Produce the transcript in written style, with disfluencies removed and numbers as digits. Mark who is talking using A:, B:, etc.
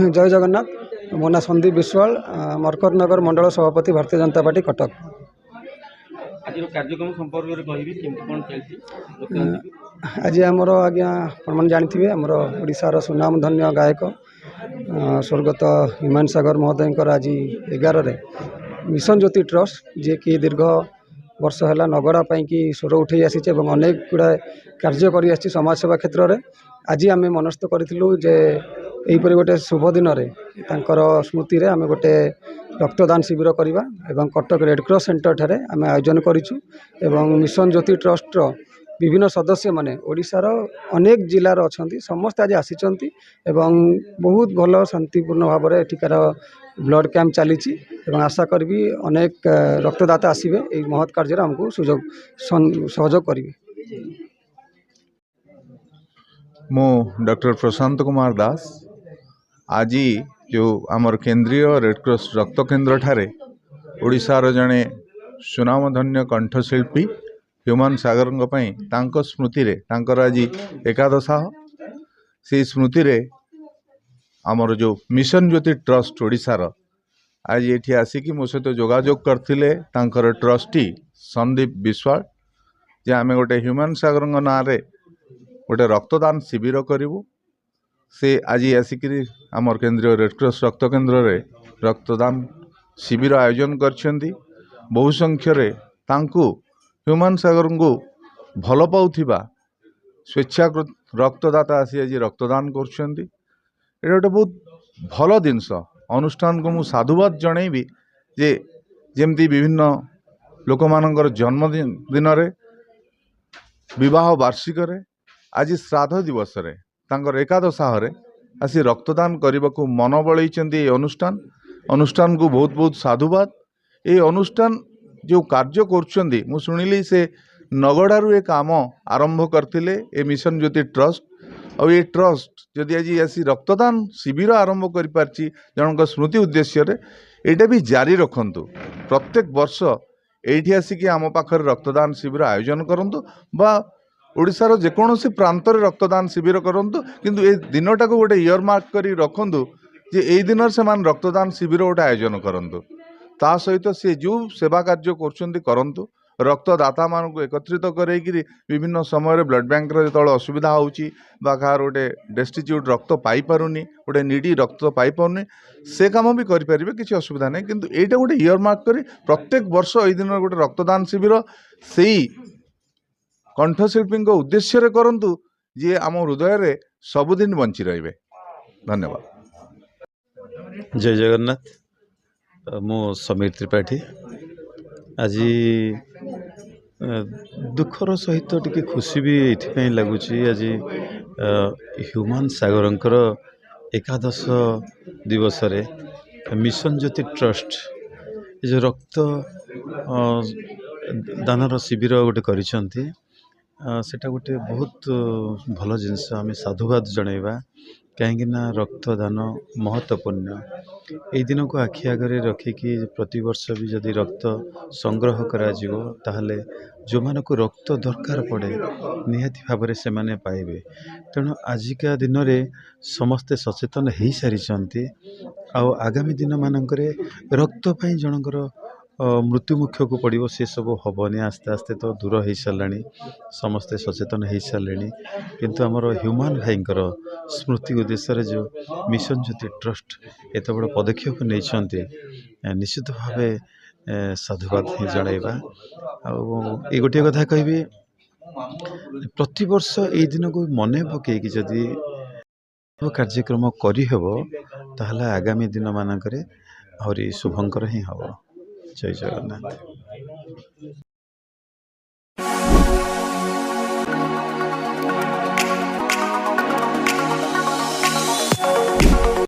A: जय जगन्नाथ। मो ना संदीप विश्वाल, मरकतनगर मंडल सभापति भारतीय जनता पार्टी कटक।
B: आज कार्यक्रम संपर्क में कहबी केमती कोन चलती
A: आज आमर आज्ञा आपन जानते आमर ओडिशार सुनाम धन्य गायक स्वर्गत हिमान सागर महोदय आज 11 मिशन ज्योति ट्रस्ट जे कि दीर्घ वर्ष है नगड़ा कि स्वर उठे आसी अनेक गुड़ा कार्य कर समाज सेवा क्षेत्र में आज आम मनस्थ करूँ जे यहीपरि गोटे शुभ दिन में स्मृति में आम गोटे रक्तदान शिविर करवा एवं कटक रेड क्रॉस सेंटर ठारे आम आयोजन करूँ। मिशन ज्योति ट्रस्टर विभिन्न सदस्य माने ओडिशार अनेक जिलार अच्छा समस्त आज आसी बहुत भल शांतिपूर्ण भाव में एଠିकार ब्लड कैंप चली आशा करी अनेक रक्तदाता आसवे यही महत् कार्य आमको सहयोग करेंगे।
C: मो डॉक्टर प्रशांत कुमार दास आज जो आमर केंद्रीय रेडक्रॉस रक्त केन्द्र ठारे ओडिशार जड़े सुनामधन्य कंठशिल्पी ह्यूमान सागर तांको स्मृति रे तांकर आज एकादशा से स्मृति रे आमर जो मिशन ज्योति ट्रस्ट ओडिशार आज ये आसिकी मो सहित जोगाजोग करथिले तांकर ट्रस्टी संदीप विश्वाल जे आमे गोटे ह्यूमान सागर ना रे गोटे रक्तदान शिविर करूँ। से आज आसिकी आमर केंद्रीय रेडक्रॉस रक्त केन्द्र रे रक्तदान शिविर आयोजन करछंती। बहु संख्य तांकु ह्यूमान सागर को भल पाउथिबा स्वेच्छाकृत रक्तदाता आसी आज रक्तदान करछंती। एटा गोटे बहुत भल जिनस अनुष्ठान को मु साधुवाद जनईबी जे जेमती विभिन्न लोक मानकर जन्मदिन रे विवाह वार्षिक रे आज श्राद्ध दिवस रे तांकर एकादशा रे आसी रक्तदान करने को मन बलैचंती। अनुष्ठान को बहुत बहुत साधुवाद। ये अनुष्ठान जो कार्य करछंती मु सुनिली से नगड़ारू एक काम आरंभ करथिले ए मिशन ज्योति ट्रस्ट और ये ट्रस्ट जदि आज आसी रक्तदान शिविर आरंभ कर पारछि जनक स्मृति उद्देश्य रे एटा भी जारी रखंतु। प्रत्येक वर्ष एठी आसिकी आम पाखर रक्तदान शिविर आयोजन करंतु बा ओडिशार जेकोसी प्रांत रे रक्तदान शिविर करंतु किंतु ए दिनटा को गोटे इयर मार्क करी रखंतु जे एई दिन से मान रक्तदान शिविर गोटे आयोजन करंतु। ता सहित से जो सेवा कार्य करछंती करंतु रक्तदाता मान को एकत्रित करैकि विभिन्न समय ब्लड बैंक रे जो असुविधा होउची बा कार गोटे डेस्टिट्यूट रक्त पाई पारुनी गोटे निडी रक्त पाई पारुनी से काम भी करि परिबे किछि असुविधा नहीं। किंतु एटा गोटे इयर मार्क करी प्रत्येक वर्ष एई दिन गोटे रक्तदान शिविर सेई कंठशिल्पी उद्देश्य रे करंतु जे आम हृदय रे सबुदिन बंची रहिबे। धन्यवाद।
D: जय जगन्नाथ। मो समीर त्रिपाठी आज दुखर सहित टिके खुशी भी ये लगुच आज ह्यूमान सागरंकर एकादश दिवस रे मिशन ज्योति ट्रस्ट जो रक्त दानर शिविर गोटे करिसंती सेटा गोटे बहुत भल जिनस आम साधुवाद जनइबा कहीं रक्तदान महत्वपूर्ण यही दिन को आखि आगे रखिकी प्रति वर्ष भी जदि रक्त संग्रह करा जिवो ताहले जो मान को रक्त दरकार पड़े निहाती भाव से माने पाइबे। तेणु आजिका दिन रे समस्ते सचेतन हो सारी आगामी दिन मानकरे रक्त पाई जनकर मृत्यु मुख्य को पड़ो सी सब हेनी आस्ते आस्ते तो दूर हो सारे समस्ते सचेतन हो सारे किंतु आमर ह्यूमान भाईंकर स्मृति उद्देश्य जो मिशन ज्योति ट्रस्ट एत बड़ पदक्षेप नहीं निश्चित भाव साधुवाद ही जनइबा। ये गोटे कथा कहबी प्रति वर्ष यही दिन को मन पकई जदि कार्यक्रम करहब ताहले आगामी दिन मानकरे आहरी शुभंकर ही हम। जय जगन्नाथ।